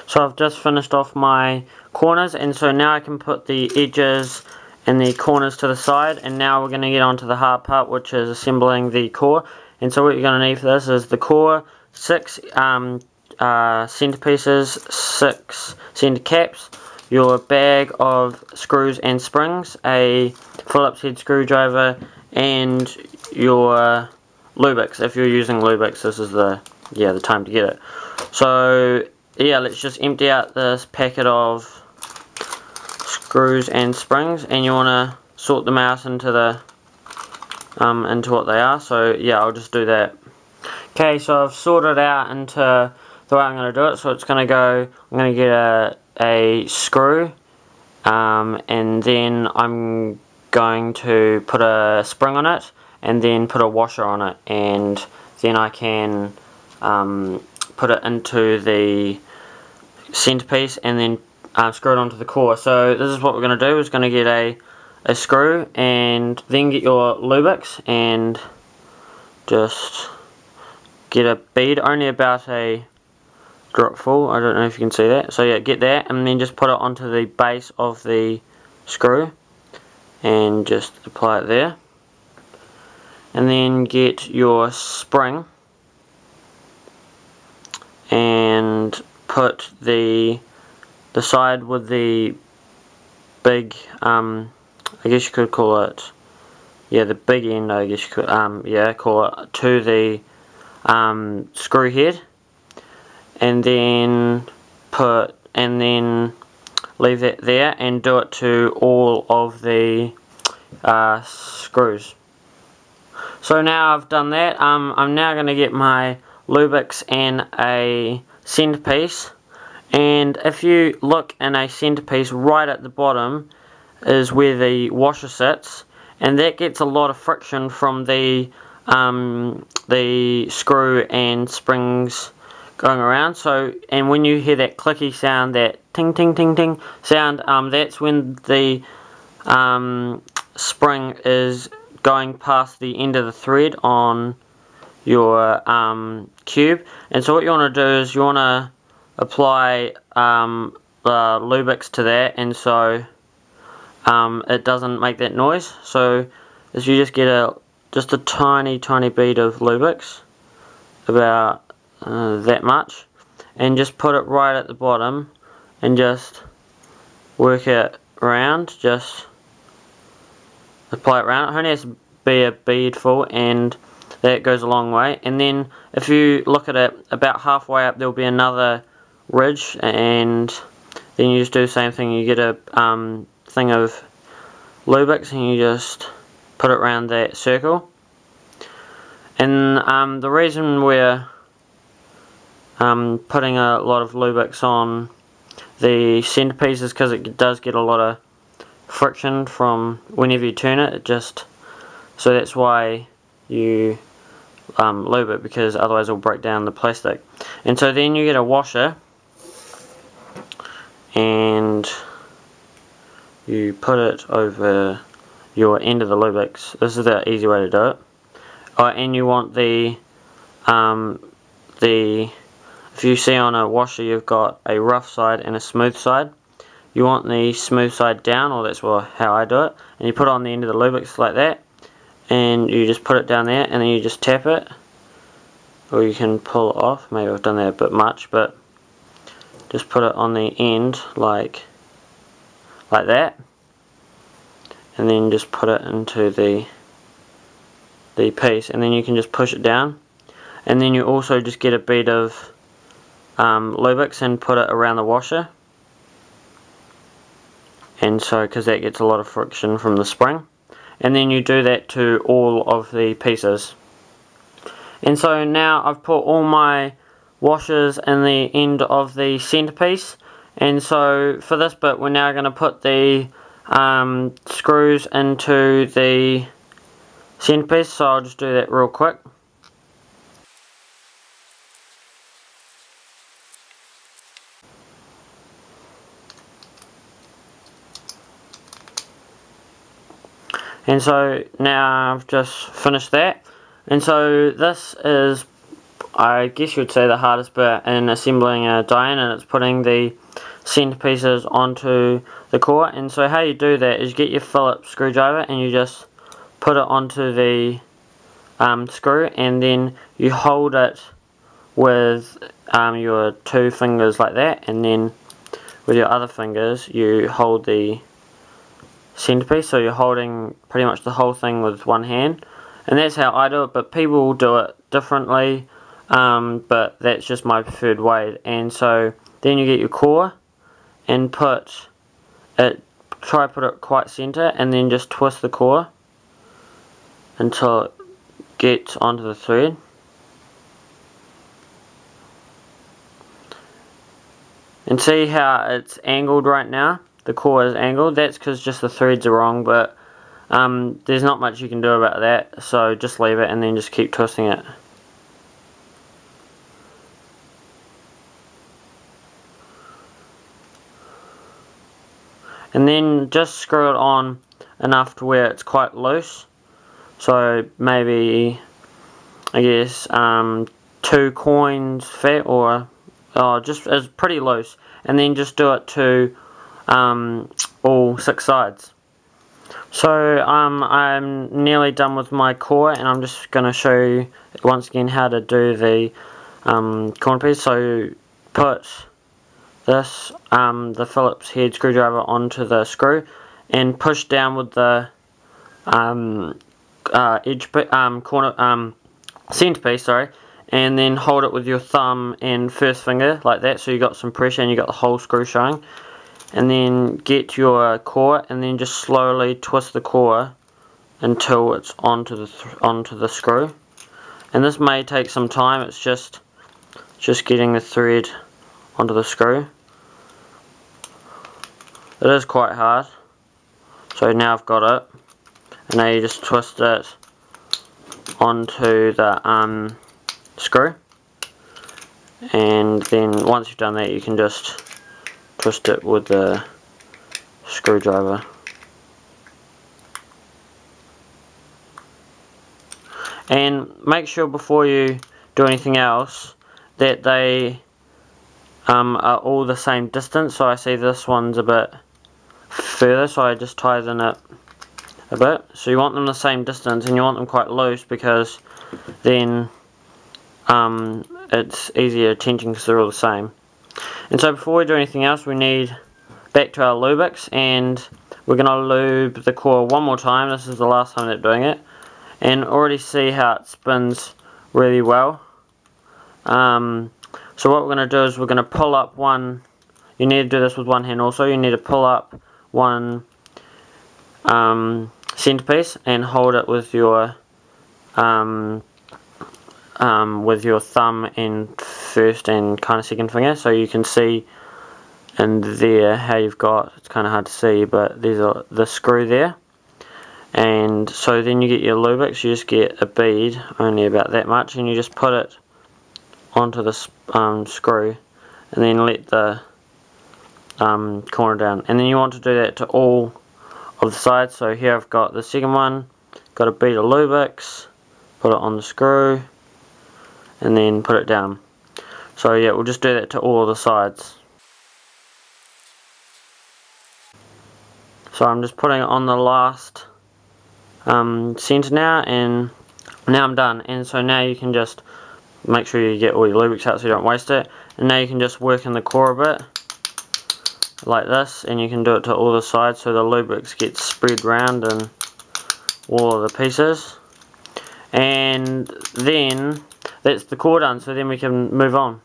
So I've just finished off my corners, and so now I can put the edges and the corners to the side, and now we're going to get on to the hard part, which is assembling the core. And so what you're going to need for this is the core, 6 center pieces, 6 center caps, your bag of screws and springs, a Phillips head screwdriver, and your Lubricate. If you're using Lubricate, this is the time to get it. So yeah, let's just empty out this packet of screws and springs, and you want to sort them out into the into what they are. So yeah, I'll just do that. Okay, so I've sorted out into the way I'm going to do it. So it's going to go, I'm going to get a screw, and then I'm going to put a spring on it, and then put a washer on it, and then I can put it into the centerpiece, and then screw it onto the core. So this is what we're going to do. Is going to get a screw, and then get your Lubricate, and just get a bead, only about a drop full. I don't know if you can see that. So yeah, get that, and then just put it onto the base of the screw, and just apply it there. And then get your spring, and put the side with the big, I guess you could call it, the big end, I guess you could, call it, to the screw head, and then leave that there, and do it to all of the screws. So now I've done that, I'm now going to get my Lubricate and a centerpiece, and if you look in a centerpiece, right at the bottom is where the washer sits, and that gets a lot of friction from the screw and springs going around. So, and when you hear that clicky sound, that ting ting ting ting sound, that's when the spring is going past the end of the thread on your cube. And so what you want to do is you want to apply Lubricate to that, and so it doesn't make that noise. So as you just get just a tiny bead of Lubricate, about that much, and just put it right at the bottom, and just work it around, just apply it around. It only has to be a bead full, and that goes a long way. And then if you look at it, about halfway up there will be another ridge, and then you just do the same thing. You get a thing of Lubricate, and you just put it around that circle. And the reason we're putting a lot of Lubricate on the centerpiece is because it does get a lot of friction from whenever you turn it. So that's why you lube it, because otherwise it'll break down the plastic. And so then you get a washer, and you put it over your end of the Lubricate. This is the easy way to do it. And you want if you see on a washer, you've got a rough side and a smooth side. You want the smooth side down, or that's how I do it. And you put it on the end of the Lubricate like that, and you just put it down there, and then you just tap it, or you can pull it off. Maybe I've done that a bit much, but just put it on the end like that, and then just put it into the piece, and then you can just push it down. And then you also just get a bead of Lubricate and put it around the washer, and so because that gets a lot of friction from the spring. And then you do that to all of the pieces. And so now I've put all my washers in the end of the centerpiece, and so for this bit we're now going to put the screws into the centerpiece. So I'll just do that real quick. And so now I've just finished that, and so this is I guess you would say the hardest bit in assembling a Dayan, and it's putting the centre pieces onto the core. And so how you do that is you get your Phillips screwdriver and you just put it onto the screw, and then you hold it with your two fingers like that, and then with your other fingers you hold the centerpiece, so you're holding pretty much the whole thing with one hand. And that's how I do it, but people do it differently, but that's just my preferred way. And so then you get your core and try to put it quite center, and then just twist the core until it gets onto the thread. And see how it's angled right now? The core is angled. That's because just the threads are wrong, but there's not much you can do about that, so just leave it and then just keep twisting it. And then just screw it on enough to where it's quite loose. So maybe, I guess, 2 coins fat, or just as pretty loose. And then just do it to all 6 sides. So I'm nearly done with my core, and I'm just going to show you once again how to do the corner piece. So put this, the Phillips head screwdriver onto the screw, and push down with the centerpiece, sorry, and then hold it with your thumb and first finger like that, so you got some pressure and you got the whole screw showing. And then get your core, and then just slowly twist the core until it's onto the screw. And this may take some time. It's just getting the thread onto the screw. It is quite hard. So now I've got it, and now you just twist it onto the screw. And then once you've done that, you can just twist it with the screwdriver. And make sure before you do anything else that they are all the same distance. So I see this one's a bit further, so I just tighten it a bit. So you want them the same distance, and you want them quite loose, because then it's easier tension because they're all the same. And so before we do anything else, we need back to our Lubrix, and we're going to lube the core one more time. This is the last time that doing it, and already see how it spins really well. So what we're going to do is we're going to pull up one. You need to do this with one hand also. You need to pull up one centerpiece and hold it with your thumb and first and kind of second finger, so you can see in there how you've got, it's kind of hard to see, but there's the screw there. And so then you get your Lubrix, you just get a bead, only about that much, and you just put it onto the screw, and then let the corner down. And then you want to do that to all of the sides. So here I've got the second one, got a bead of Lubrix, put it on the screw, and then put it down. So yeah, we'll just do that to all of the sides. So I'm just putting it on the last center now, and now I'm done. And so now you can just make sure you get all your Lubrix out so you don't waste it. And now you can just work in the core a bit like this, and you can do it to all the sides so the Lubrix gets spread around in all of the pieces. And then that's the core done, so then we can move on.